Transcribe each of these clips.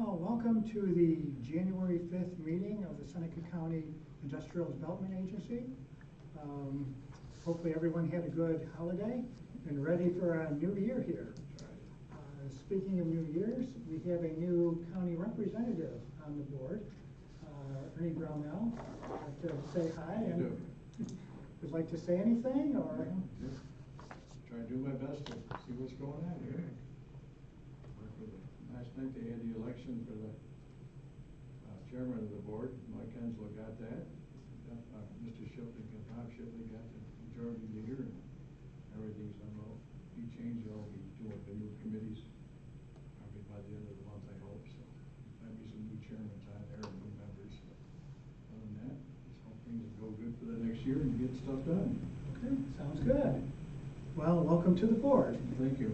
Well, welcome to the January 5th meeting of the Seneca County Industrial Development Agency. Hopefully everyone had a good holiday and ready for a new year here. Speaking of New Year's, we have a new county representative on the board, Ernie Brownell. I'd like to say hi and would like to say anything or? Just try to do my best to see what's going on here. Last night they had the election for the chairman of the board. Mike Henslow got that. Mr. Shipley, Bob Shipley got the majority leader and everything. So he changed all the doing the new committees probably by the end of the month, I hope. So might be some new chairmen on there and new members. So other than that, just hope things will go good for the next year and get stuff done. Okay, sounds good. Well, welcome to the board. Thank you.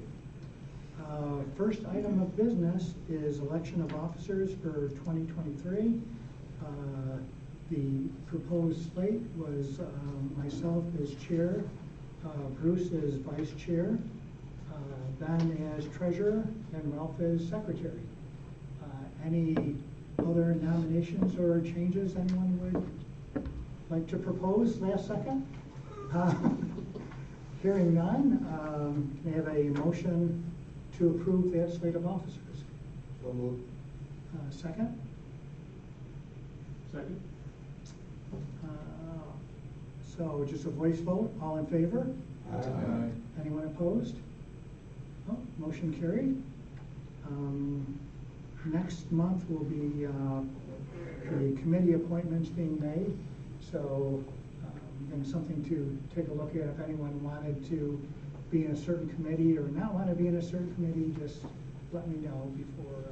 First item of business is election of officers for 2023. The proposed slate was myself as chair, Bruce as vice chair, Ben as treasurer, and Ralph as secretary. Any other nominations or changes anyone would like to propose last second? Hearing none, may I have a motion to approve that slate of officers? So moved. Second? Second. So just a voice vote, all in favor? Aye. Anyone opposed? Oh, motion carried. Next month will be the committee appointments being made. So again, something to take a look at if anyone wanted to be in a certain committee or not want to be in a certain committee, just let me know before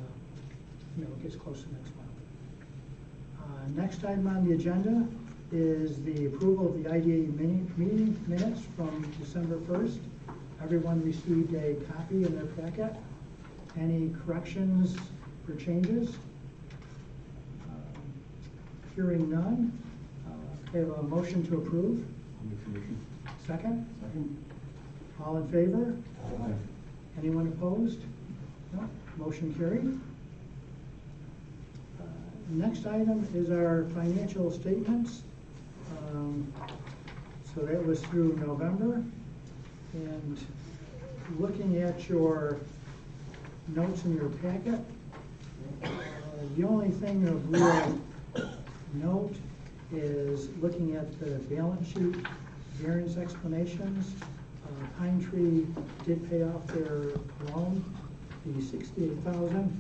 it gets close to next month. Next item on the agenda is the approval of the IDA meeting minutes from December 1st. Everyone received a copy in their packet. Any corrections or changes? Hearing none, I have a motion to approve. Second? Second. All in favor? Aye. Anyone opposed? No. Motion carried. Next item is our financial statements. So that was through November. And looking at your notes in your packet, the only thing of real note is looking at the balance sheet variance explanations. Pine Tree did pay off their loan, the $68,000.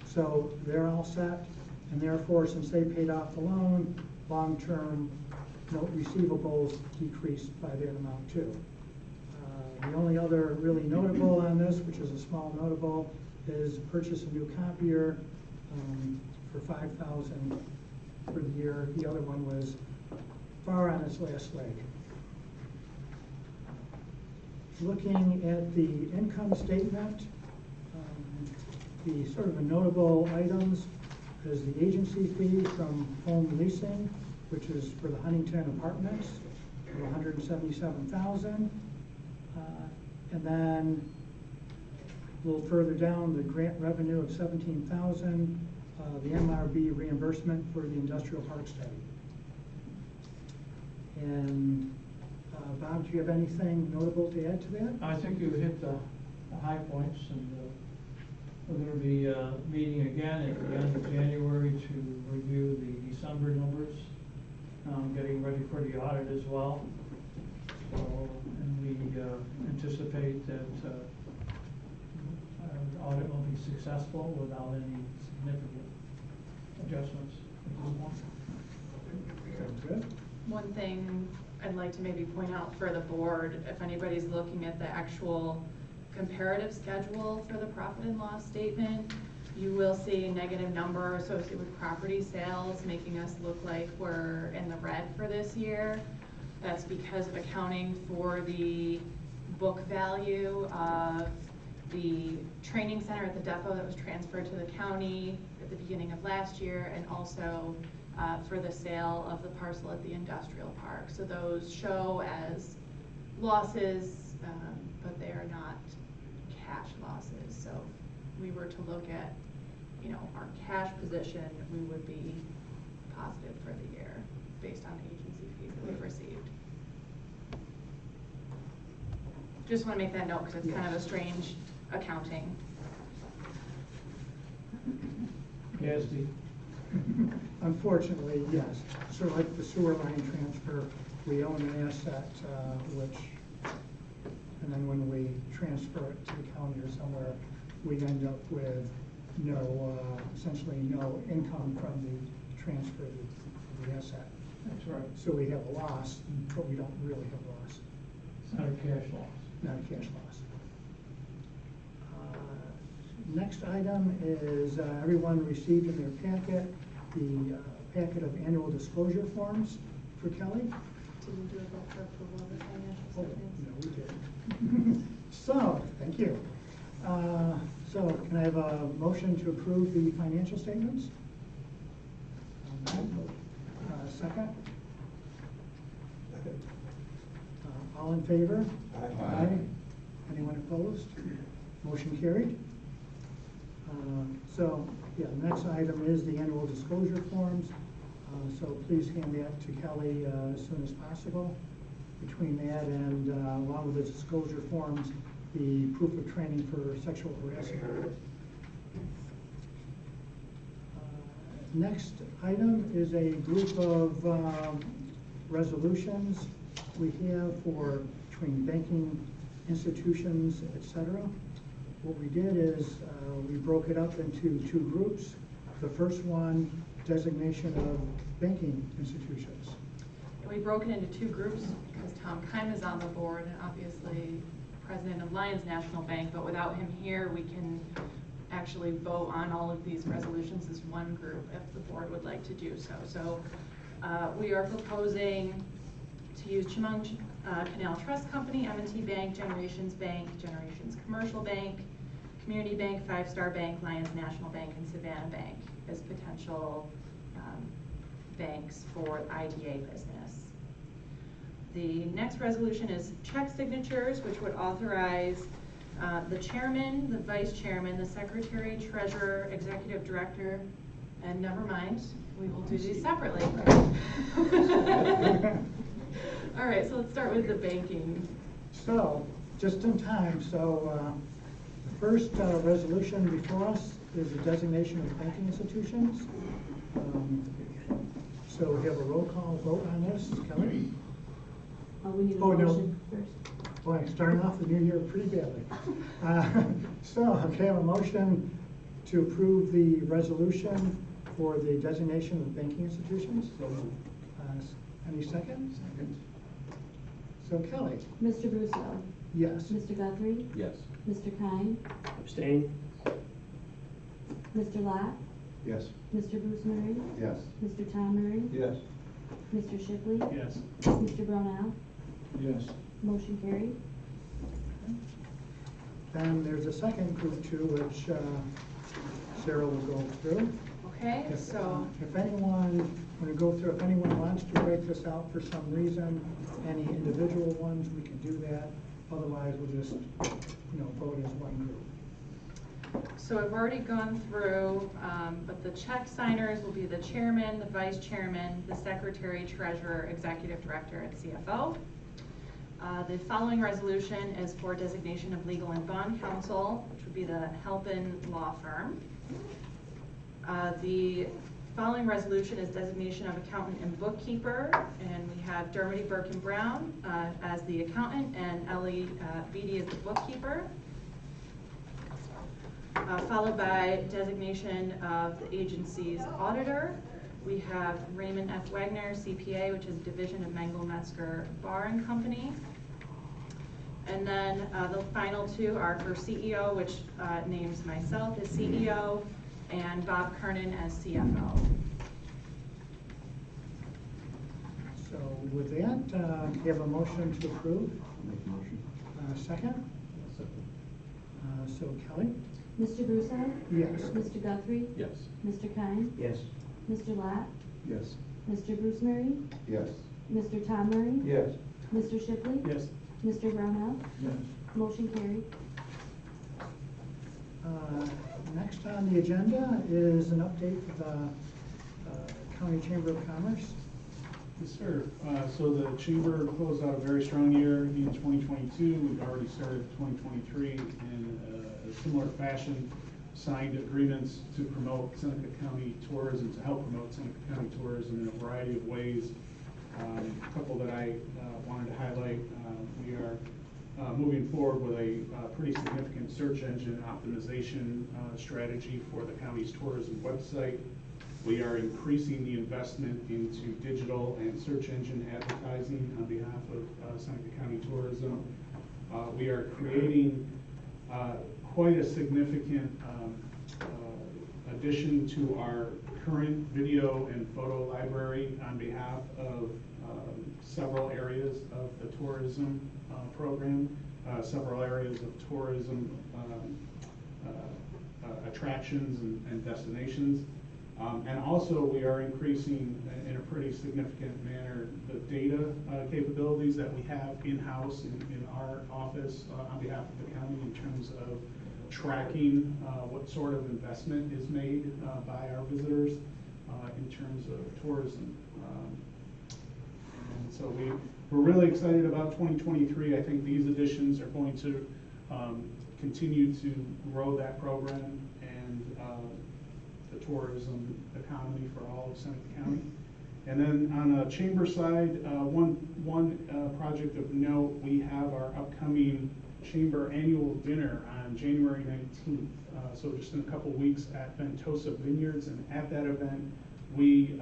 So they're all set, and therefore, since they paid off the loan, long-term note receivables decreased by that amount too. The only other really notable on this, which is a small notable, is purchase a new copier for $5,000 for the year. The other one was far on its last leg. Looking at the income statement, the sort of notable items is the agency fee from home leasing, which is for the Huntington Apartments of $177,000. And then a little further down, the grant revenue of $17,000, the MRB reimbursement for the industrial park study. And Bob, do you have anything notable to add to that? I think you hit the high points, and we're going to be meeting again at the end of January to review the December numbers, getting ready for the audit as well. So, and we anticipate that the audit will be successful without any significant adjustments. Sounds good. One thing I'd like to maybe point out for the board, if anybody's looking at the actual comparative schedule for the profit and loss statement, you will see a negative number associated with property sales, making us look like we're in the red for this year. That's because of accounting for the book value of the training center at the depot that was transferred to the county at the beginning of last year, and also for the sale of the parcel at the industrial park. So those show as losses, but they are not cash losses. So if we were to look at our cash position, we would be positive for the year based on agency fees that we've received. Just want to make that note because it's kind of a strange accounting. Yes, Steve? Unfortunately, yes. So like the sewer line transfer, we own an asset, and then when we transfer it to the county or somewhere, we end up with essentially no income from the transfer of the asset. That's right. So we have a loss, but we don't really have a loss, It's not a cash loss. not a cash loss. Next item is everyone received in their packet the packet of annual disclosure forms for Kelly. Did we do a vote for approval of the financial Oh, statements? no, we did. So, thank you. So can I have a motion to approve the financial statements? Second? All in favor? Aye. Anyone opposed? Motion carried. So, yeah, the next item is the annual disclosure forms. So please hand that to Kelly as soon as possible. Between that and along with the disclosure forms, the proof of training for sexual harassment. Next item is a group of resolutions we have for between banking institutions, etc. What we did is we broke it up into two groups. The first one, designation of banking institutions. And we broke it into two groups because Tom Keim is on the board and obviously president of Lions National Bank, but without him here, we can actually vote on all of these resolutions as one group if the board would like to do so. So we are proposing to use Chemung Canal Trust Company, M&T Bank, Generations Bank, Generations Commercial Bank, Community Bank, Five Star Bank, Lions National Bank, and Savannah Bank as potential banks for IDA business. The next resolution is check signatures, which would authorize the chairman, the vice chairman, the secretary, treasurer, executive director, and never mind, we will do these separately. All right, so let's start with the banking. So, just in time, so the first resolution before us is the designation of banking institutions. So we have a roll call vote on this. Kelly? We need a Oh, no. motion first. Boy, starting off the new year pretty badly. So, okay, I have a motion to approve the resolution for the designation of banking institutions. Any second? Second. So Kelly? Mr. Russo? Yes. Mr. Guthrie? Yes. Mr. Kine? Abstain? Mr. Lott? Yes. Mr. Bruce Murray? Yes. Mr. Tom Murray? Yes. Mr. Shipley? Yes. Mr. Brownell? Yes. Motion carried. Then there's a second group too, which Sarah will go through. Okay, If, so if anyone, when we go through, if anyone wants to break this out for some reason, any individual ones, we can do that. Otherwise, we'll just, vote as one group. So I've already gone through, but the check signers will be the chairman, the vice chairman, the secretary, treasurer, executive director, and CFO. The following resolution is for designation of legal and bond counsel, which would be the Halpin Law Firm. The following resolution is designation of accountant and bookkeeper, and we have Dermody Burke and Brown as the accountant and Ellie Beatty as the bookkeeper. Followed by designation of the agency's auditor. We have Raymond F. Wagner, CPA, which is division of Mengel Metzger Bar and Company. And then the final two are for CEO, which names myself as CEO, and Bob Kernan as CFO. So with that, we have a motion to approve. Make a motion. Second? So Kelly? Mr. Russo? Yes. Mr. Guthrie? Yes. Mr. Kine? Yes. Mr. Lott? Yes. Mr. Bruce Murray? Yes. Mr. Tom Murray? Yes. Mr. Shipley? Yes. Mr. Brownell? Yes. Motion carried. Next on the agenda is an update for the County Chamber of Commerce. Yes, sir. So the Chamber closed out a very strong year in 2022. We've already started 2023 in a similar fashion, signed agreements to promote Seneca County tourism, to help promote Seneca County tourism in a variety of ways. A couple that I wanted to highlight, we are moving forward with a pretty significant search engine optimization strategy for the county's tourism website. We are increasing the investment into digital and search engine advertising on behalf of Seneca County Tourism. We are creating quite a significant addition to our current video and photo library on behalf of several areas of the tourism program, several areas of tourism attractions and destinations. And also we are increasing in a pretty significant manner the data capabilities that we have in-house in our office on behalf of the county in terms of tracking what sort of investment is made by our visitors in terms of tourism. And so we're really excited about 2023. I think these additions are going to continue to grow that program and the tourism economy for all of Seneca County. And then on a chamber side, one project of note, we have our upcoming chamber annual dinner on January 19th. So just in a couple weeks at Ventosa Vineyards, and at that event, we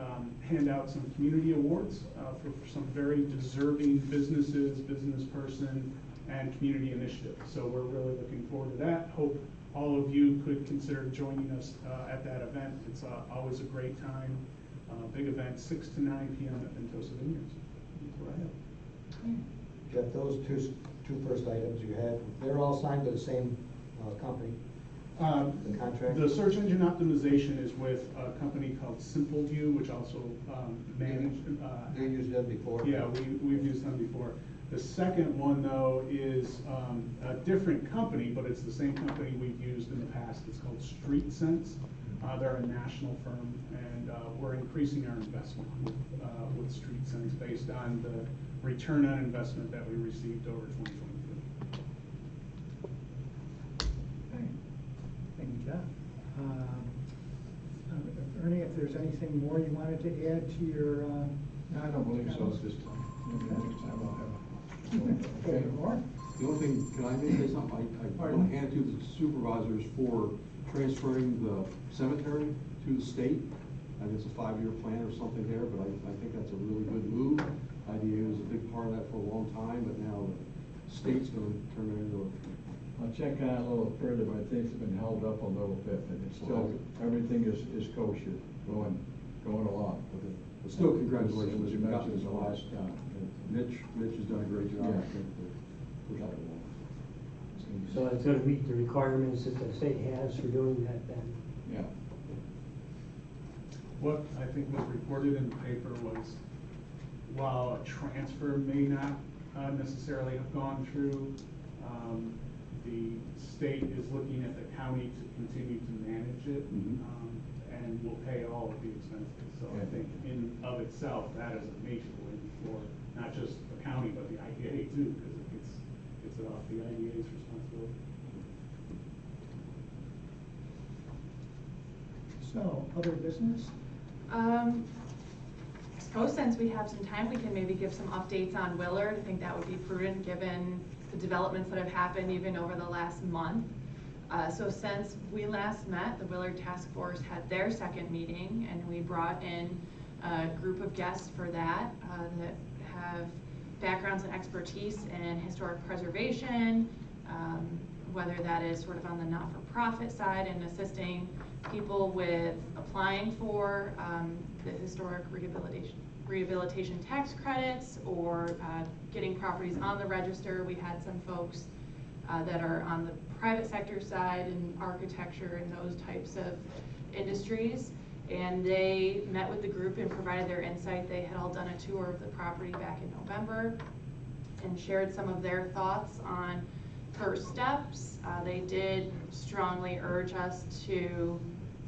hand out some community awards for some very deserving businesses, business person, and community initiatives. So we're really looking forward to that. Hope all of you could consider joining us at that event. It's always a great time. Big event, 6 to 9 p.m. at Ventosa Vineyards. That's what I have. Jeff, those two first items you had, they're all signed by the same company? The contract? The search engine optimization is with a company called SimpleView, which also managed. You used them before? Yeah, we've used them before. The second one, though, is a different company, but it's the same company we've used in the past. It's called StreetSense. They're a national firm, and we're increasing our investment with StreetSense based on the return on investment that we received over 2023. Okay. Thank you, Jeff. Ernie, if there's anything more you wanted to add to your... No, I don't believe so at this time. Maybe next time I'll have Okay, more? The only thing, can I maybe say something? I want to hand to the supervisors for transferring the cemetery to the state. I think it's a 5-year plan or something there, but I think that's a really good move. IDA was a big part of that for a long time, but now the state's going to turn it into a... I'll check on it a little further, but I think it's been held up a little bit, but it's still, everything is kosher, going along with it. But still, congratulations. It was mentioned in the last, Mitch has done a great job, Yeah. I think, to push that along. So it's gonna meet the requirements that the state has for doing that then? Yeah. What I think was reported in the paper was, while a transfer may not necessarily have gone through, the state is looking at the county to continue to manage it, and will pay all of the expenses. So I think in of itself, that is a major win for not just the county, but the IDA too, because it's off the IDA's responsibility. So, other business? I suppose since we have some time, we can maybe give some updates on Willard. I think that would be prudent given the developments that have happened even over the last month. So since we last met, the Willard Task Force had their second meeting, and we brought in a group of guests for that that have backgrounds and expertise in historic preservation, whether that is sort of on the not-for-profit side and assisting people with applying for the historic rehabilitation tax credits, or getting properties on the register. We had some folks that are on the private sector side in architecture and those types of industries. And they met with the group and provided their insight. They had all done a tour of the property back in November and shared some of their thoughts on first steps. They did strongly urge us to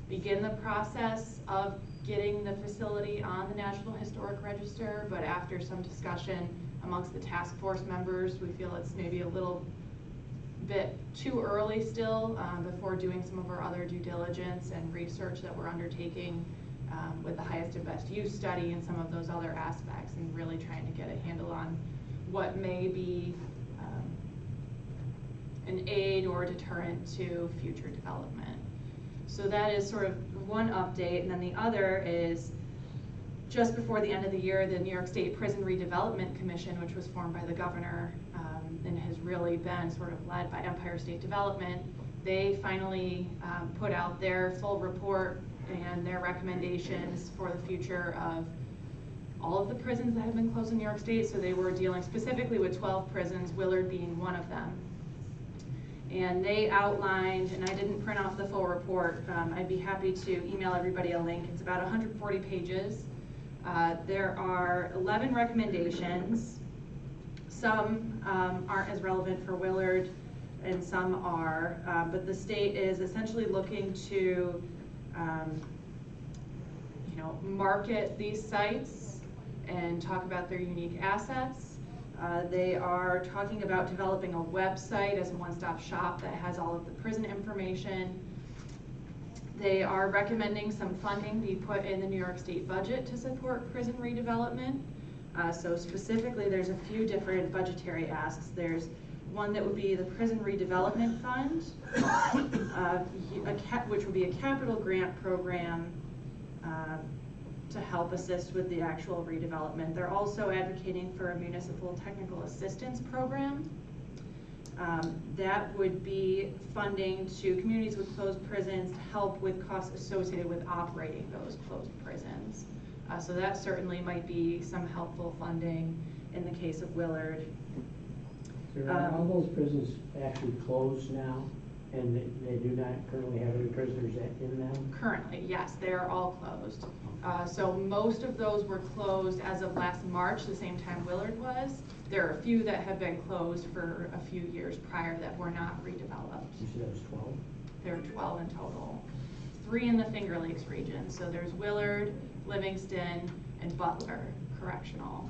begin the process of getting the facility on the National Historic Register, but after some discussion amongst the task force members, we feel it's maybe a little bit too early still before doing some of our other due diligence and research that we're undertaking with the highest and best use study and some of those other aspects, and really trying to get a handle on what may be an aid or deterrent to future development. So that is sort of one update, and then the other is just before the end of the year, the New York State Prison Redevelopment Commission, which was formed by the governor and has really been sort of led by Empire State Development, they finally put out their full report and their recommendations for the future of all of the prisons that have been closed in New York State. So they were dealing specifically with 12 prisons, Willard being one of them. And they outlined, and I didn't print off the full report, I'd be happy to email everybody a link. It's about 140 pages. There are 11 recommendations. Some aren't as relevant for Willard, and some are, but the state is essentially looking to market these sites and talk about their unique assets. They are talking about developing a website as a one-stop shop that has all of the prison information. They are recommending some funding be put in the New York State budget to support prison redevelopment. So specifically, there's a few different budgetary asks. There's one that would be the Prison Redevelopment Fund, which would be a capital grant program to help assist with the actual redevelopment. They're also advocating for a municipal technical assistance program. That would be funding to communities with closed prisons to help with costs associated with operating those closed prisons. So that certainly might be some helpful funding in the case of Willard. So are all those prisons actually closed now, and they do not currently have any prisoners in them? Currently, yes, they are all closed. So most of those were closed as of last March, the same time Willard was. There are a few that have been closed for a few years prior that were not redeveloped. You said that was 12? There are 12 in total. 3 in the Finger Lakes region. So there's Willard, Livingston, and Butler Correctional.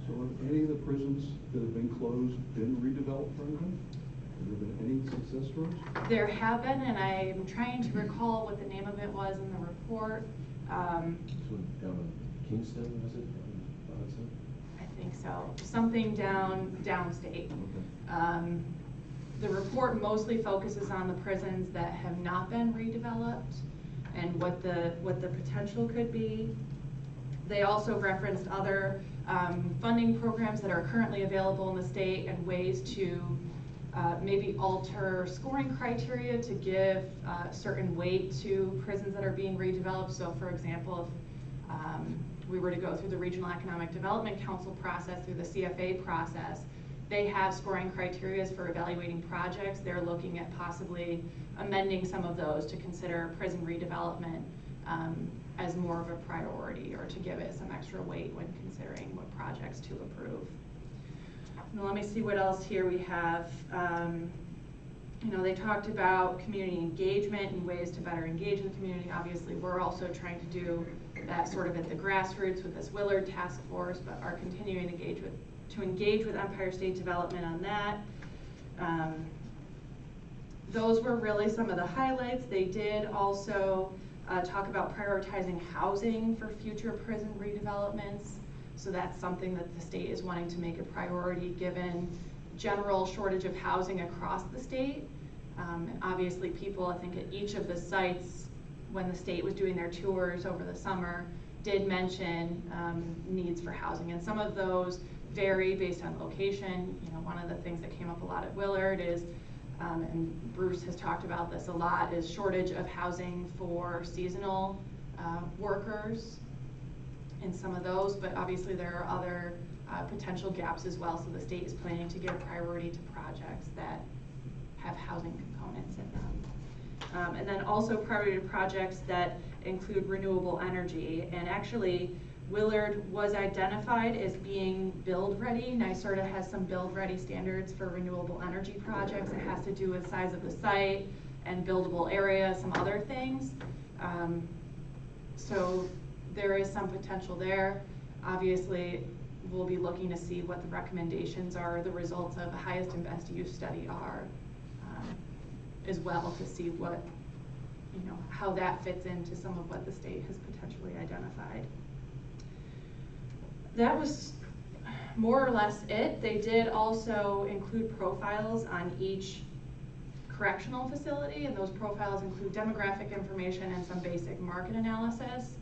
So have any of the prisons that have been closed been redeveloped for anything? Have there been any success stories? There have been, and I'm trying to recall what the name of it was in the report. Down in Kingston, was it? Robinson? I think so. Something downstate. Okay. The report mostly focuses on the prisons that have not been redeveloped and what the potential could be. They also referenced other funding programs that are currently available in the state and ways to maybe alter scoring criteria to give certain weight to prisons that are being redeveloped. So for example, if we were to go through the Regional Economic Development Council process, through the CFA process, they have scoring criteria for evaluating projects. They're looking at possibly amending some of those to consider prison redevelopment as more of a priority, or to give it some extra weight when considering what projects to approve. Now let me see what else here we have. They talked about community engagement and ways to better engage the community. Obviously, we're also trying to do that sort of at the grassroots with this Willard task force, but are continuing to engage with Empire State Development on that. Those were really some of the highlights. They did also talk about prioritizing housing for future prison redevelopments. So that's something that the state is wanting to make a priority given general shortage of housing across the state. Obviously people, I think at each of the sites, when the state was doing their tours over the summer, did mention needs for housing. And some of those vary based on location. One of the things that came up a lot at Willard is, and Bruce has talked about this a lot, is shortage of housing for seasonal workers in some of those, but obviously there are other potential gaps as well, so the state is planning to give priority to projects that have housing components in them. And then also priority to projects that include renewable energy, and actually Willard was identified as being build-ready. NYSERDA has some build-ready standards for renewable energy projects. It has to do with size of the site and buildable area, some other things. So there is some potential there. Obviously, we'll be looking to see what the recommendations are, the results of the highest and best use study are, as well, to see what, how that fits into some of what the state has potentially identified. That was more or less it. They did also include profiles on each correctional facility, and those profiles include demographic information and some basic market analysis.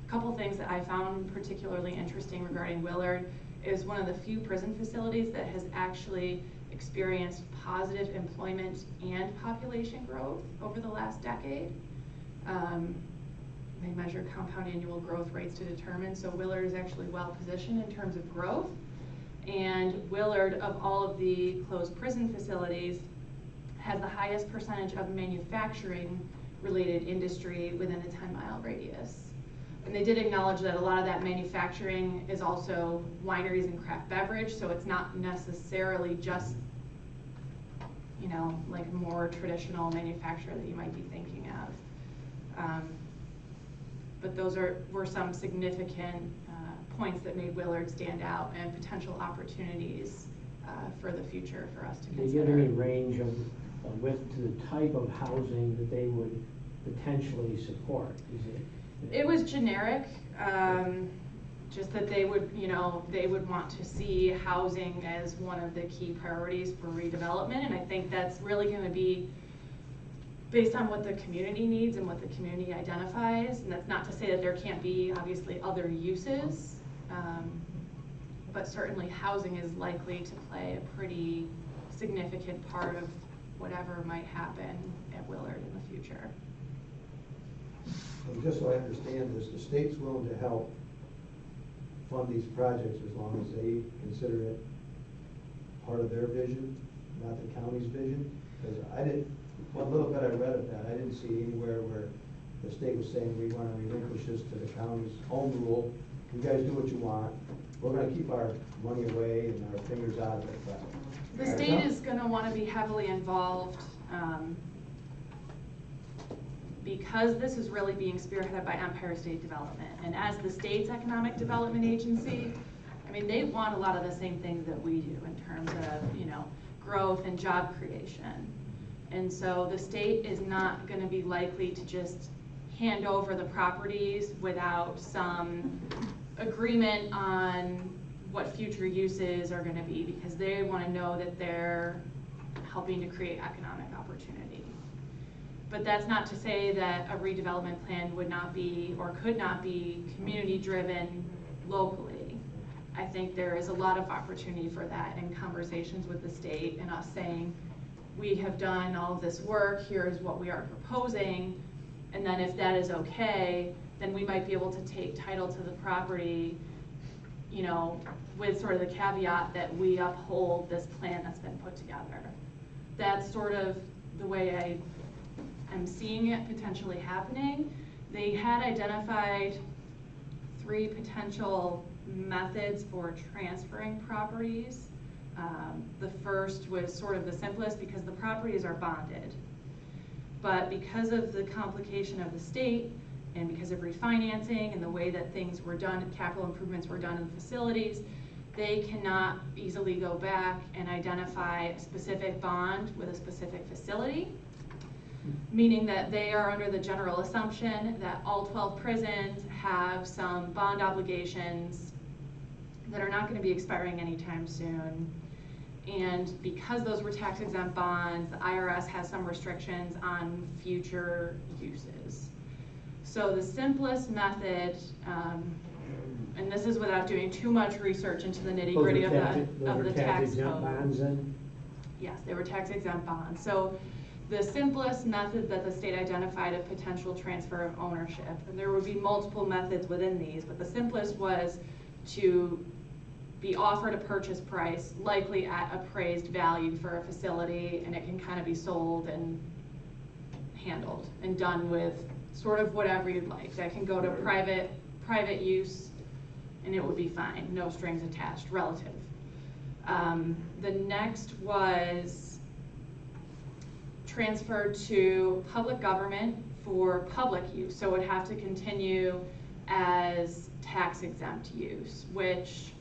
A couple things that I found particularly interesting regarding Willard is one of the few prison facilities that has actually experienced positive employment and population growth over the last decade. They measure compound annual growth rates to determine, so Willard is actually well positioned in terms of growth. And Willard, of all of the closed prison facilities, has the highest percentage of manufacturing related industry within a 10-mile radius. And they did acknowledge that a lot of that manufacturing is also wineries and craft beverage, so it's not necessarily just, like more traditional manufacturer that you might be thinking of. But those were some significant points that made Willard stand out and potential opportunities for the future for us to consider. Did you give any range of width to the type of housing that they would potentially support? It was generic, just that they would, they would want to see housing as one of the key priorities for redevelopment, and I think that's really going to be based on what the community needs and what the community identifies. And that's not to say that there can't be obviously other uses, but certainly housing is likely to play a pretty significant part of whatever might happen at Willard in the future. And just so I understand this, the state's willing to help fund these projects as long as they consider it part of their vision, not the county's vision? Because what little bit I read of that, I didn't see anywhere where the state was saying we want to relinquish this to the county's home rule. You guys do what you want. We're going to keep our money away and our fingers out of it. But the state is going to want to be heavily involved because this is really being spearheaded by Empire State Development. And as the state's economic development agency, I mean, they want a lot of the same things that we do in terms of, growth and job creation. And so the state is not going to be likely to just hand over the properties without some agreement on what future uses are going to be, because they want to know that they're helping to create economic opportunity. But that's not to say that a redevelopment plan would not be or could not be community driven locally. I think there is a lot of opportunity for that in conversations with the state and us saying, we have done all of this work, here's what we are proposing, and then if that is okay, then we might be able to take title to the property, with sort of the caveat that we uphold this plan that's been put together. That's sort of the way I am seeing it potentially happening. They had identified 3 potential methods for transferring properties. The first was sort of the simplest because the properties are bonded. But because of the complication of the state and because of refinancing and the way that things were done, capital improvements were done in facilities, they cannot easily go back and identify a specific bond with a specific facility, meaning that they are under the general assumption that all 12 prisons have some bond obligations that are not going to be expiring anytime soon. And because those were tax exempt bonds, the IRS has some restrictions on future uses. So the simplest method, and this is without doing too much research into the nitty gritty of the tax exempt code. bonds then? Yes, they were tax exempt bonds. So the simplest method that the state identified of potential transfer of ownership, and there would be multiple methods within these, but the simplest was to be offered a purchase price, likely at appraised value for a facility, and it can kind of be sold and handled and done with sort of whatever you'd like. That can go to private use and it would be fine, no strings attached, relative. The next was transferred to public government for public use, so it would have to continue as tax exempt use, which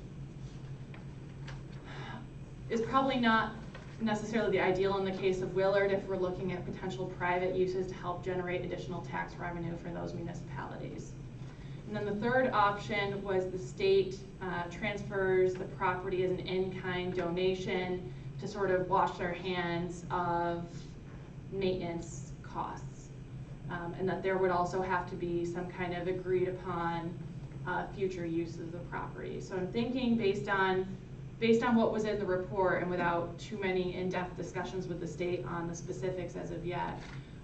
is probably not necessarily the ideal in the case of Willard if we're looking at potential private uses to help generate additional tax revenue for those municipalities. And then the third option was the state transfers the property as an in-kind donation to sort of wash their hands of maintenance costs. And that there would also have to be some kind of agreed upon future use of the property. So I'm thinking based on what was in the report and without too many in-depth discussions with the state on the specifics as of yet,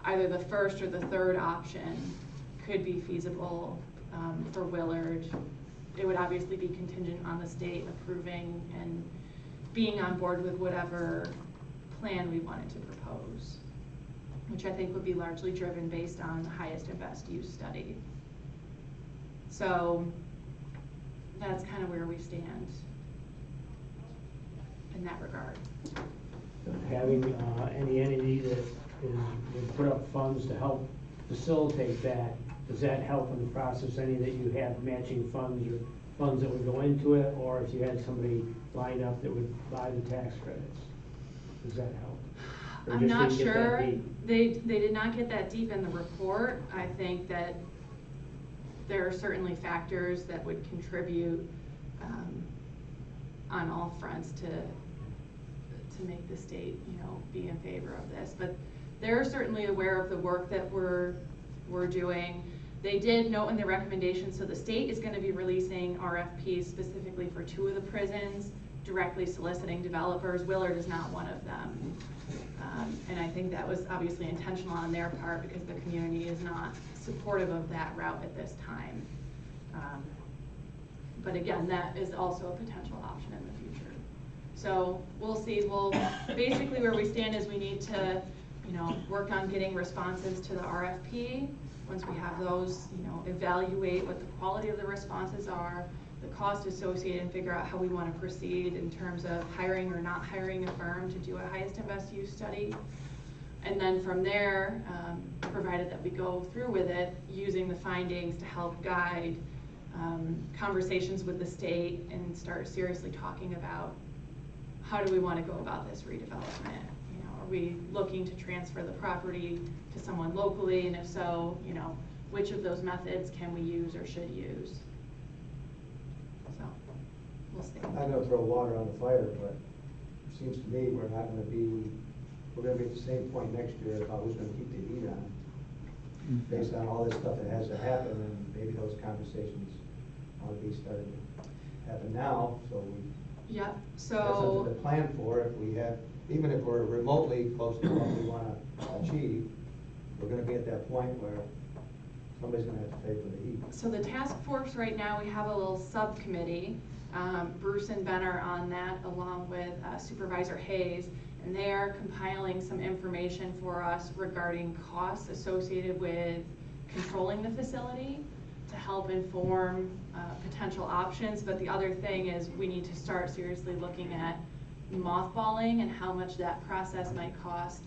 either the first or the third option could be feasible for Willard. It would obviously be contingent on the state approving and being on board with whatever plan we wanted to propose, which I think would be largely driven based on the highest and best use study. So that's kind of where we stand in that regard. Having any entity that would put up funds to help facilitate that, does that help in the process? Any that you have matching funds or funds that would go into it, or if you had somebody lined up that would buy the tax credits, does that help? Or I'm just not didn't get that sure. deep? They did not get that deep in the report. I think that there are certainly factors that would contribute on all fronts to make the state, be in favor of this. But they're certainly aware of the work that we're doing. They did note in their recommendations, so the state is going to be releasing RFPs specifically for 2 of the prisons, directly soliciting developers. Willard is not one of them. And I think that was obviously intentional on their part because the community is not supportive of that route at this time. But again, that is also a potential option in the future. So we'll see. Basically where we stand is we need to, work on getting responses to the RFP. Once we have those, evaluate what the quality of the responses are, the cost associated, and figure out how we want to proceed in terms of hiring or not hiring a firm to do a highest and best use study. And then from there, provided that we go through with it, using the findings to help guide conversations with the state and start seriously talking about how do we want to go about this redevelopment. Are we looking to transfer the property to someone locally? And if so, which of those methods can we use or should use? So we'll see. I'm not gonna throw water on the fire, but it seems to me we're gonna be at the same point next year about who's gonna keep the heat on, based on all this stuff that has to happen, and maybe those conversations ought to be starting to happen now, so we Yep. have So something to plan for. If we have, even if we're remotely close to what we wanna achieve, we're gonna be at that point where somebody's gonna have to pay for the heat. So the task force right now, we have a little subcommittee. Bruce and Ben are on that along with Supervisor Hayes, and they are compiling some information for us regarding costs associated with controlling the facility to help inform potential options. But the other thing is we need to start seriously looking at mothballing and how much that process might cost.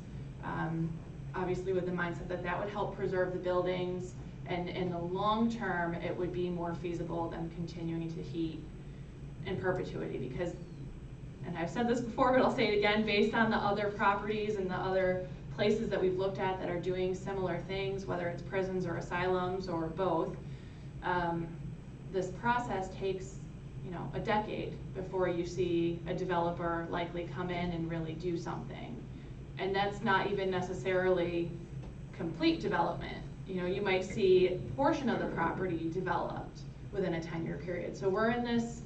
Obviously with the mindset that would help preserve the buildings, and in the long term it would be more feasible than continuing to heat in perpetuity, because, and I've said this before but I'll say it again, based on the other properties and the other places that we've looked at that are doing similar things, whether it's prisons or asylums or both, this process takes a decade before you see a developer likely come in and really do something. And that's not even necessarily complete development. You might see a portion of the property developed within a 10-year period. So we're in this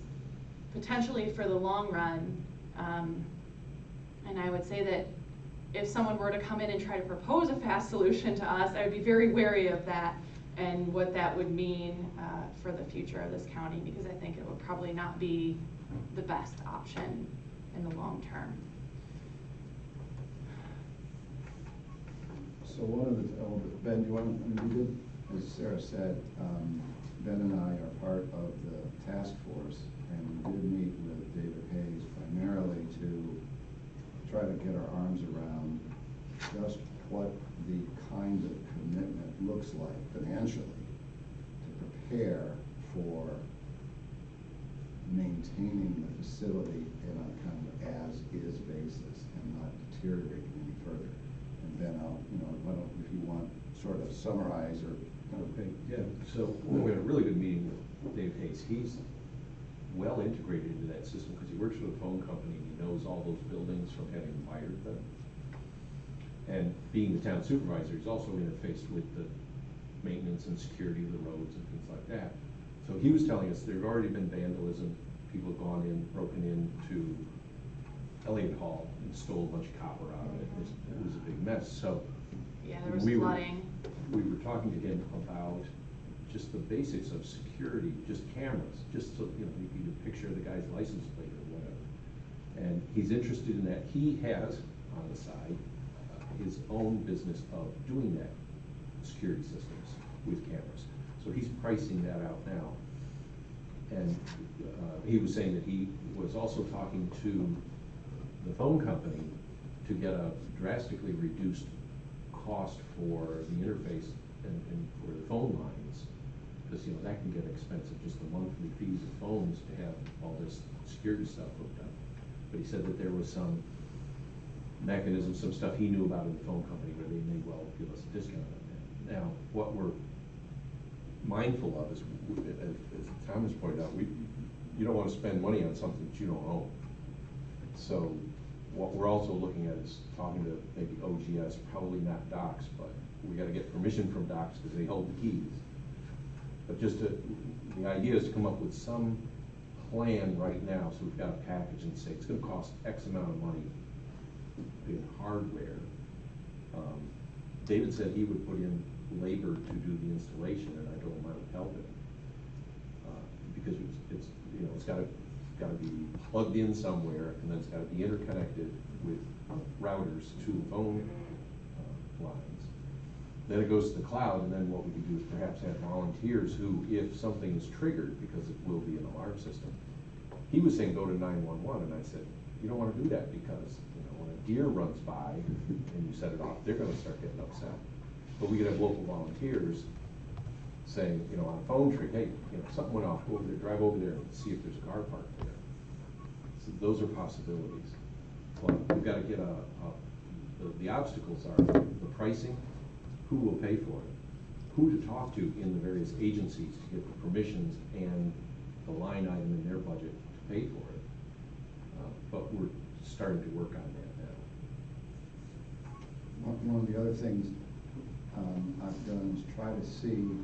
potentially for the long run. And I would say that if someone were to come in and try to propose a fast solution to us, I would be very wary of that and what that would mean for the future of this county, because I think it would probably not be the best option in the long term. So one of the, Ben, we did, as Sarah said, Ben and I are part of the task force, and we did meet with David Hayes primarily to try to get our arms around just what the kind of commitment looks like financially to prepare for maintaining the facility in a kind of as-is basis and not deteriorating any further. And Ben, why don't, if you want, sort of summarize or Okay, yeah, so we had a really good meeting with Dave Hayes. He's well integrated into that system because he works for the phone company and he knows all those buildings from having wired them. And being the town supervisor, he's also interfaced with the maintenance and security of the roads and things like that. So he was telling us there'd already been vandalism. People have gone in, broken into Elliott Hall and stole a bunch of copper out of it. It was a big mess. So Yeah, there was we flooding. We were talking to him about just the basics of security, just cameras, just so, you could picture the guy's license plate or whatever. And he's interested in that. He has, on the side, his own business of doing that, security systems with cameras. So he's pricing that out now. And he was saying that he was also talking to the phone company to get a drastically reduced cost for the interface and for the phone lines, because that can get expensive, just the monthly fees of phones to have all this security stuff hooked up. But he said that there was some mechanism, some stuff he knew about in the phone company where they may well give us a discount on that. Now, what we're mindful of is, as Tom has pointed out, you don't want to spend money on something that you don't own. So what we're also looking at is talking to maybe OGS, probably not Docs, but we got to get permission from Docs because they hold the keys. But the idea is to come up with some plan right now, so we've got a package and say it's going to cost X amount of money in hardware. David said he would put in labor to do the installation, and I told him I would help him because it's got to be plugged in somewhere, and then it's got to be interconnected with routers to the phone lines. Then it goes to the cloud, and then what we can do is perhaps have volunteers who, if something is triggered, because it will be an alarm system, he was saying go to 911, and I said, you don't want to do that because when a deer runs by and you set it off, they're going to start getting upset. But we could have local volunteers saying, on a phone tree, hey, something went off, go over there, drive over there and see if there's a car parked there. So those are possibilities. But we've got to get the obstacles are the pricing, who will pay for it, who to talk to in the various agencies to get the permissions and the line item in their budget to pay for it. But we're starting to work on that now. One of the other things I've done is try to see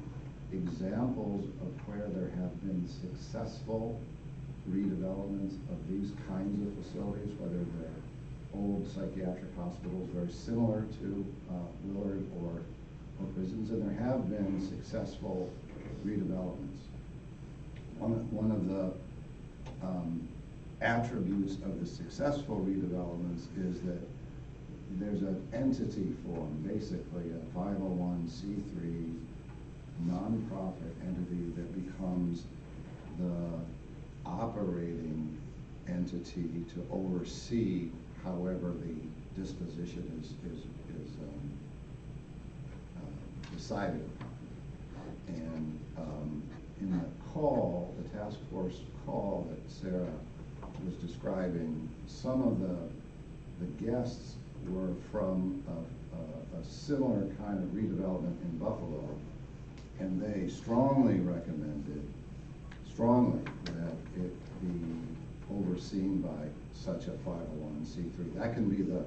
examples of where there have been successful redevelopments of these kinds of facilities, whether they're old psychiatric hospitals very similar to Willard or prisons, and there have been successful redevelopments. One of the attributes of the successful redevelopments is that there's an entity form, basically a 501c3 nonprofit entity that becomes the operating entity to oversee however the disposition is decided upon. And in the call, the task force call that Sarah was describing, some of the guests were from a similar kind of redevelopment in Buffalo, and they strongly recommended that it be overseen by such a 501c3. That can be the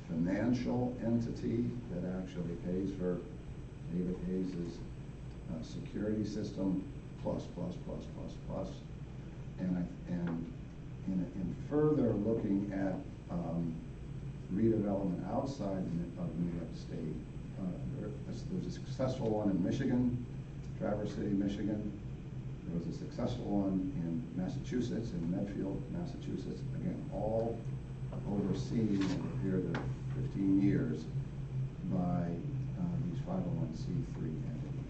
financial entity that actually pays for David Hayes' security system, plus. And in further looking at redevelopment outside of New York State, there's a successful one in Michigan, Traverse City, Michigan. There was a successful one in Massachusetts, in Medfield, Massachusetts. Again, all overseen over a period of 15 years by these 501c3 entities.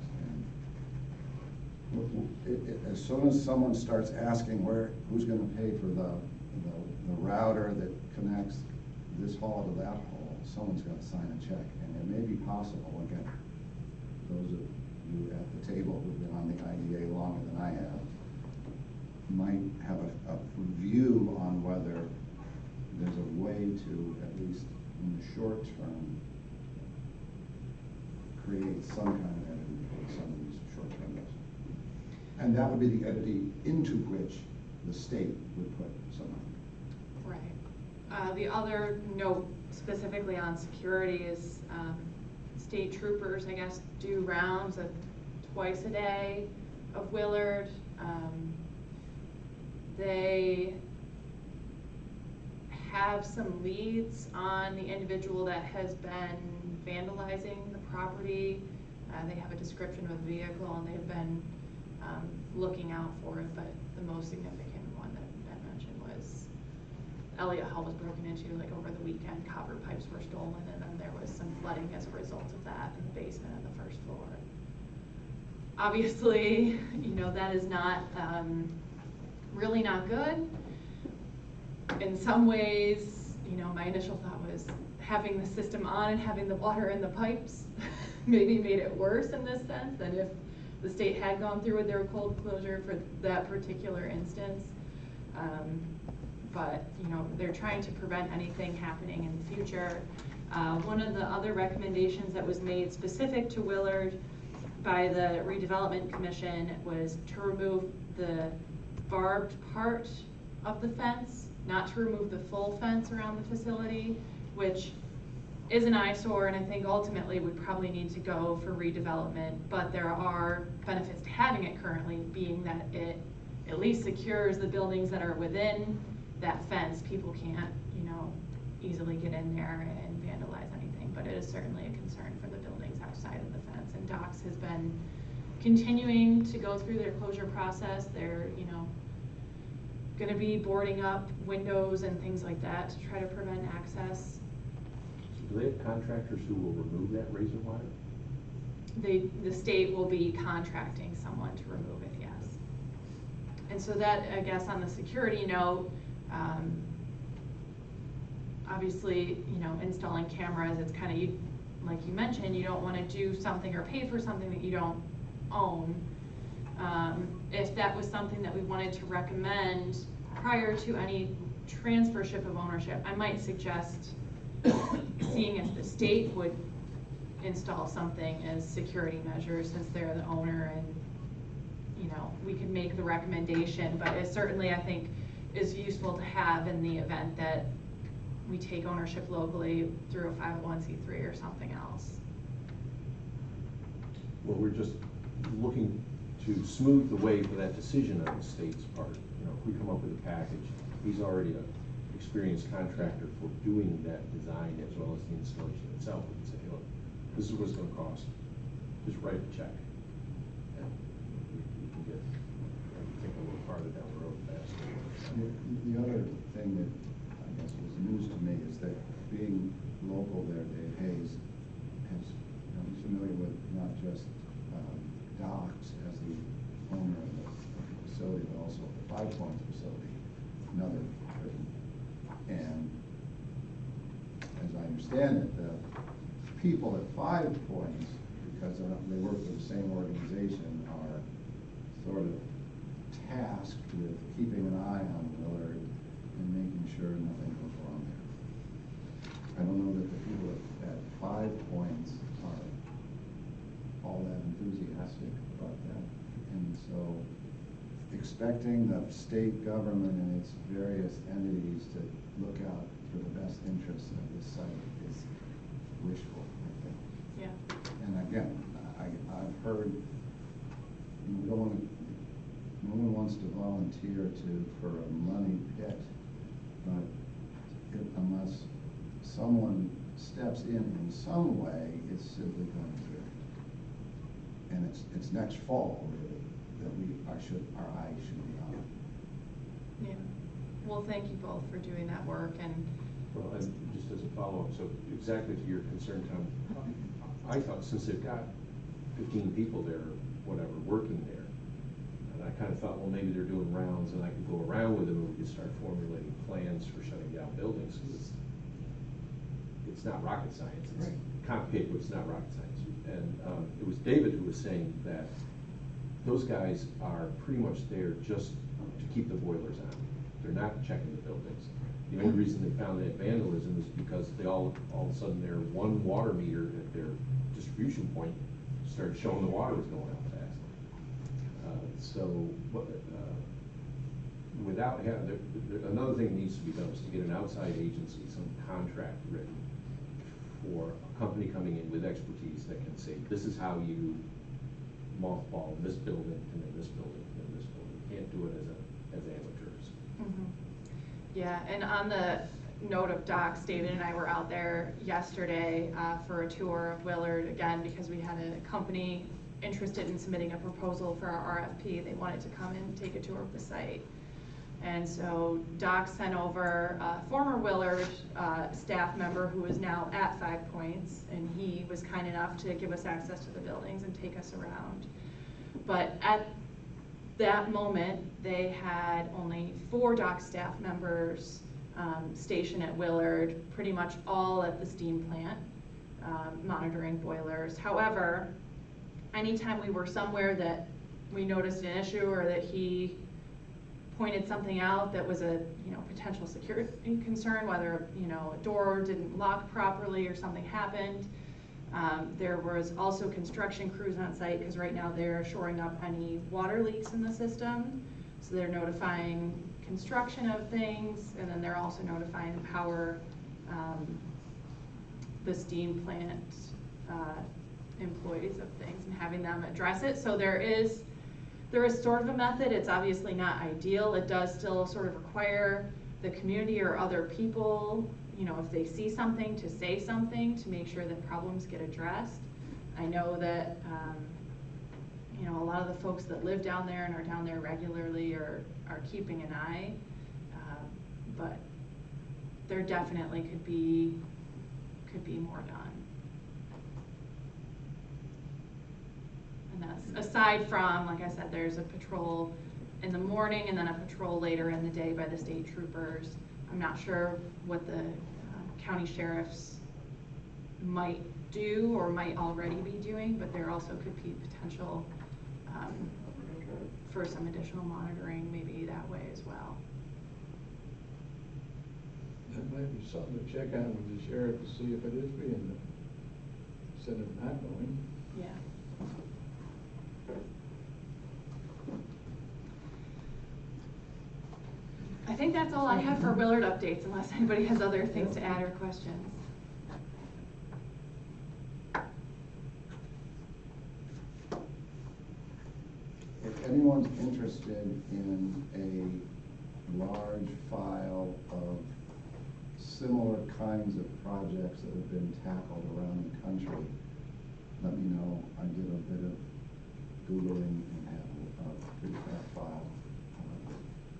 as soon as someone starts asking who's gonna pay for the router that connects this hall to that hall, someone's gotta sign a check. And it may be possible, again, those of you at the table who've been on the IDA longer than I have, might have a view on whether there's a way to, at least in the short term, create some kind of entity for some of these short-term rentals. And that would be the entity into which the state would put some money. Right. The other note specifically on security is state troopers, I guess, do rounds of twice a day of Willard. They have some leads on the individual that has been vandalizing the property. They have a description of the vehicle and they've been looking out for it, but the most significant one that I mentioned was Elliott Hall was broken into like over the weekend, copper pipes were stolen, and then there was some flooding as a result of that in the basement and the first floor. Obviously, you know, that is not really not good. In some ways, you know, my initial thought was having the system on and having the water in the pipes maybe made it worse in this sense than if the state had gone through with their cold closure for that particular instance. But, you know, they're trying to prevent anything happening in the future. One of the other recommendations that was made specific to Willard by the Redevelopment Commission was to remove the barbed part of the fence, not to remove the full fence around the facility, which is an eyesore, and I think ultimately would probably need to go for redevelopment, but there are benefits to having it currently, being that it at least secures the buildings that are within that fence. People can't, you know, easily get in there and vandalize anything, but it is certainly a concern for the buildings outside of the fence. And Docs has been continuing to go through their closure process. They're, you know, gonna be boarding up windows and things like that to try to prevent access. Do they have contractors who will remove that razor wire? The state will be contracting someone to remove it, yes. And so that, I guess, on the security note, obviously, you know, installing cameras, it's kind of, like you mentioned, you don't want to do something or pay for something that you don't own. If that was something that we wanted to recommend prior to any transfership of ownership, I might suggest seeing if the state would install something as security measures since they're the owner, and, you know, we can make the recommendation, but it certainly, I think, is useful to have in the event that we take ownership locally through a 501c3 or something else. Well, we're just looking to smooth the way for that decision on the state's part. You know, if we come up with a package, he's already an experienced contractor for doing that design as well as the installation itself. We can say, look, this is what it's gonna cost. Just write a check. And we can get, think a little farther down the road faster. The other thing that I guess was news to me is that being local there, Dave Hayes has, you know, he's familiar with not just Docs as the owner of the facility, but also the Five Points facility, another prison. And as I understand it, the people at 5 Points, because they work for the same organization, are sort of tasked with keeping an eye on Willard and making sure nothing goes wrong there. I don't know that the people at 5 Points are all that enthusiastic about that. And so expecting the state government and its various entities to look out for the best interests of this site is wishful, I think. Yeah. And again, I've heard, you know, no one wants to volunteer for a money pit, but unless someone steps in some way, it's simply going to drift. And it's next fall, really, that our eyes should be on. Yeah. Well, thank you both for doing that work. And Well, and just as a follow-up, so exactly to your concern, Tom, I thought since they've got 15 people there, whatever, working there, thought, well, maybe they're doing rounds and I could go around with them and we could start formulating plans for shutting down buildings. 'Cause it's not rocket science. It's complicated, but it's not rocket science. And it was David who was saying that those guys are pretty much there just to keep the boilers on. They're not checking the buildings. The only reason they found that vandalism is because they all of a sudden their one water meter at their distribution point started showing the water was going out fast. Without having, another thing that needs to be done is to get an outside agency, some contract written for a company coming in with expertise that can say, this is how you mothball this building and then this building and then this building. You can't do it as amateurs. Mhm. Yeah, and on the note of docks, David and I were out there yesterday for a tour of Willard, again, because we had a company interested in submitting a proposal for our RFP. They wanted to come and take a tour of the site. And so Doc sent over a former Willard staff member who is now at 5 Points, and he was kind enough to give us access to the buildings and take us around. But at that moment, they had only 4 Doc staff members stationed at Willard, pretty much all at the steam plant, monitoring boilers. However, anytime we were somewhere that we noticed an issue or that he pointed something out that was a potential security concern, whether a door didn't lock properly or something happened. There was also construction crews on site because right now they're shoring up any water leaks in the system. So they're notifying construction of things, and then they're also notifying the power, the steam plant employees of things and having them address it. So there is sort of a method. It's obviously not ideal. It does still sort of require the community or other people, if they see something, to say something to make sure that problems get addressed. I know that, a lot of the folks that live down there and are down there regularly are keeping an eye, but there definitely could be more done. And that's aside from, like I said, there's a patrol in the morning and then a patrol later in the day by the state troopers. I'm not sure what the county sheriffs might do or might already be doing, but there also could be potential for some additional monitoring maybe that way as well. That might be something to check on with the sheriff to see if it is being done, instead of not going. Yeah. I think that's all I have for Willard updates, unless anybody has other things to add or questions. If anyone's interested in a large file of similar kinds of projects that have been tackled around the country, let me know. I did a bit of Googling and have a pretty fat file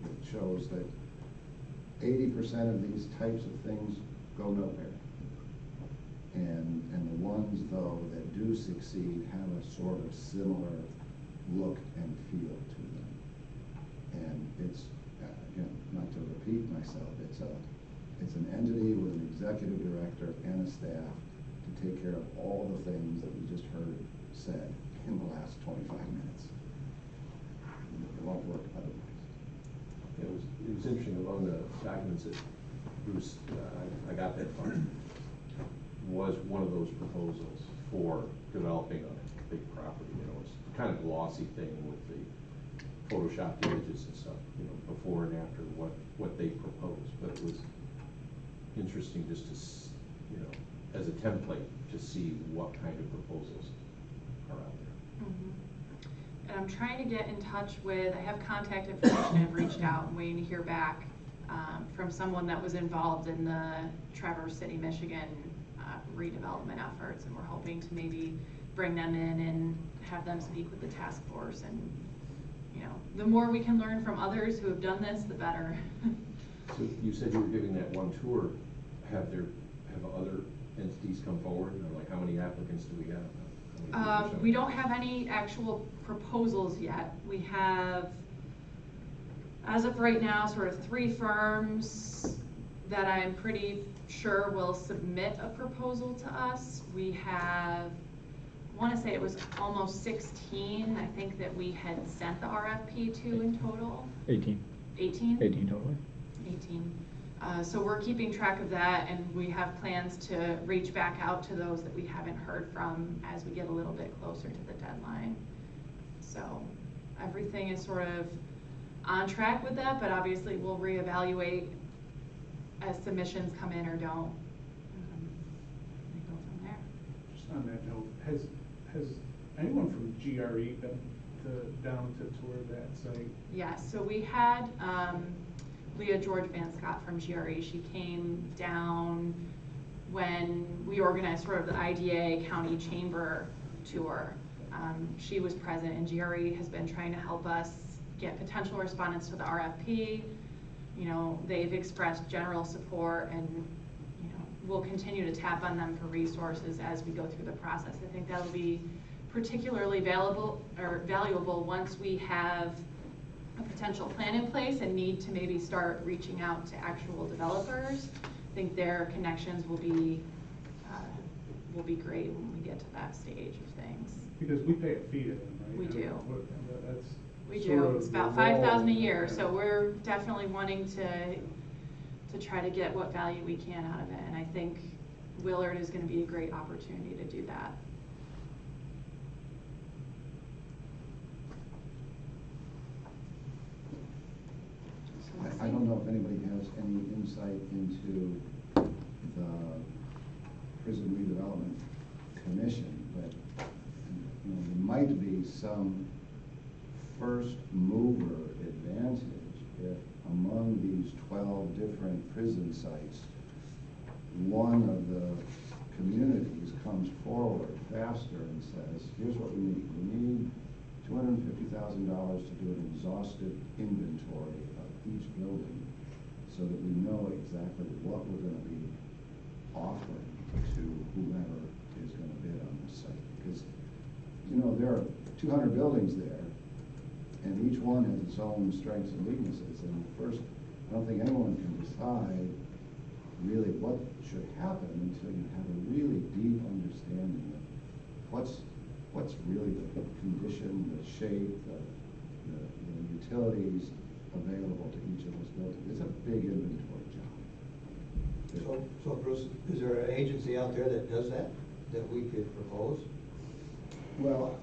that shows that 80% of these types of things go nowhere. And the ones, though, that do succeed have a sort of similar look and feel to them. And it's, again, not to repeat myself, it's an entity with an executive director and a staff to take care of all the things that we just heard said in the last 25 minutes. It won't work otherwise. It was interesting, among the documents that Bruce, I got that from, was one of those proposals for developing a big property. It's kind of glossy thing with the photoshopped images and stuff, before and after what they proposed. But it was interesting just to, as a template, to see what kind of proposals are out there. Mm-hmm. And I'm trying to get in touch with, I have contact information, I've reached out, I'm waiting to hear back from someone that was involved in the Traverse City, Michigan redevelopment efforts, and we're hoping to maybe bring them in and have them speak with the task force. And the more we can learn from others who have done this, the better. So you said you were giving that one tour. Have other entities come forward? Like, how many applicants do we have? We don't have any actual proposals yet. We have as of right now, sort of 3 firms that I'm pretty sure will submit a proposal to us. We have, I want to say it was almost 16, I think, that we had sent the RFP to in total. 18. 18? 18 totally. 18. So we're keeping track of that, and we have plans to reach back out to those that we haven't heard from as we get a little bit closer to the deadline. So everything is sort of on track with that, but obviously we'll reevaluate as submissions come in or don't. And go from there. Just on that note, has anyone from GRE been down to tour that site? Yes, so we had Leah George Van Scott from GRE. She came down when we organized sort of the IDA County Chamber tour. She was present, and GRE has been trying to help us get potential respondents to the RFP. You know, they've expressed general support, and you know, we'll continue to tap on them for resources as we go through the process. I think that'll be particularly valuable once we have a potential plan in place and need to maybe start reaching out to actual developers. I think their connections will be great when we get to that stage of things. Because we pay a fee to them, right? We do. That's We sort do. of It's about the wall, $5,000 a year, yeah. so we're definitely wanting to try to get what value we can out of it, and I think Willard is going to be a great opportunity to do that. I don't know if anybody has any insight into the Prison Redevelopment Commission, but you know, there might be some first mover advantage if among these 12 different prison sites, one of the communities comes forward faster and says, here's what we need. We need $250,000 to do an exhaustive inventory of each building so that we know exactly what we're going to be offering to whoever is going to bid on this site. Because, you know, there are 200 buildings there, and each one has its own strengths and weaknesses. And first, I don't think anyone can decide really what should happen until you have a really deep understanding of what's really the condition, the shape, the utilities available to each of those buildings. It's a big inventory job. So Bruce, is there an agency out there that does that we could propose? Well,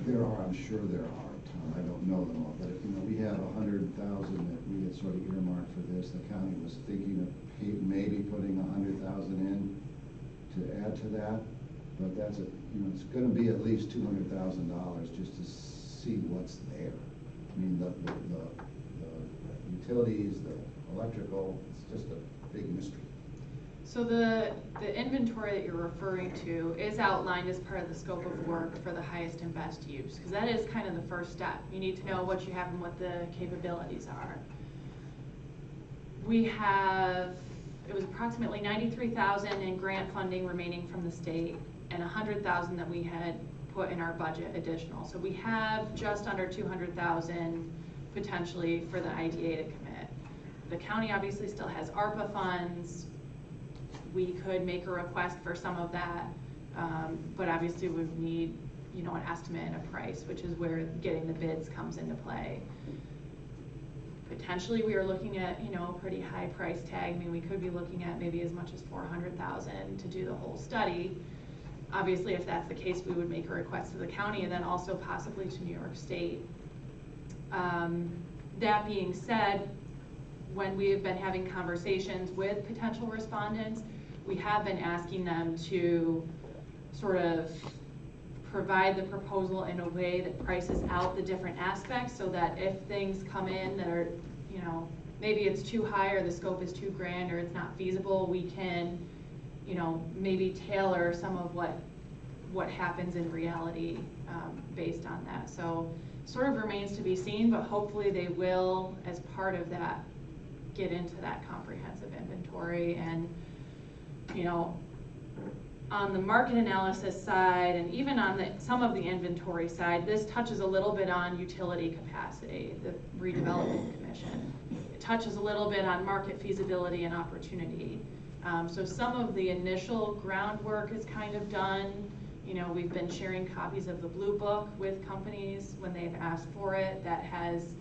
there are, I'm sure there are, Tom. I don't know them all, but you know, we have 100,000 that we had sort of earmarked for this. The county was thinking of maybe putting 100,000 in to add to that, but that's it's going to be at least $200,000 just to see what's there. I mean, the utilities, the electrical, it's just a big mystery. So the inventory that you're referring to is outlined as part of the scope of work for the highest and best use, because that is kind of the first step. You need to know what you have and what the capabilities are. We have, it was approximately $93,000 in grant funding remaining from the state, and $100,000 that we had put in our budget additional. So we have just under $200,000 potentially for the IDA to commit. The county obviously still has ARPA funds. We could make a request for some of that, but obviously we would need, an estimate and a price, which is where getting the bids comes into play. Potentially, we are looking at, a pretty high price tag. I mean, we could be looking at maybe as much as $400,000 to do the whole study. Obviously, if that's the case, we would make a request to the county and then also possibly to New York State. That being said, when we have been having conversations with potential respondents, we have been asking them to sort of provide the proposal in a way that prices out the different aspects, so that if things come in that are, maybe it's too high or the scope is too grand or it's not feasible, we can, maybe tailor some of what happens in reality based on that. So sort of remains to be seen, but hopefully they will, as part of that, get into that comprehensive inventory. And on the market analysis side, and even on some of the inventory side, this touches a little bit on utility capacity, the redevelopment commission. It touches a little bit on market feasibility and opportunity. So some of the initial groundwork is kind of done. You know, we've been sharing copies of the Blue Book with companies when they've asked for it. That has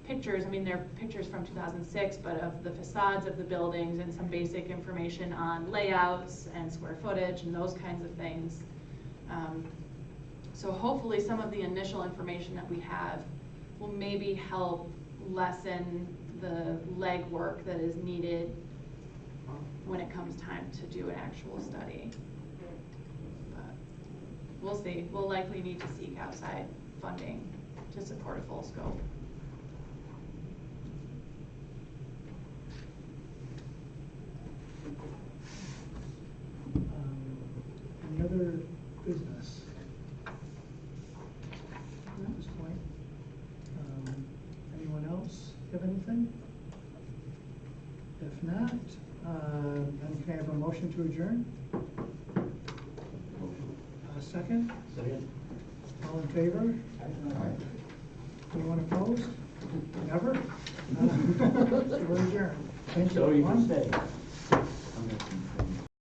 pictures, I mean, they're pictures from 2006, but of the facades of the buildings and some basic information on layouts and square footage and those kinds of things. So hopefully some of the initial information that we have will maybe help lessen the legwork that is needed when it comes time to do an actual study. But we'll see. We'll likely need to seek outside funding to support a full scope. Any other business at this point? Anyone else have anything? If not, then can I have a motion to adjourn? Second? Second. All in favor? Anyone opposed? Never? So we're adjourned. Thank you, So you can everyone. stay.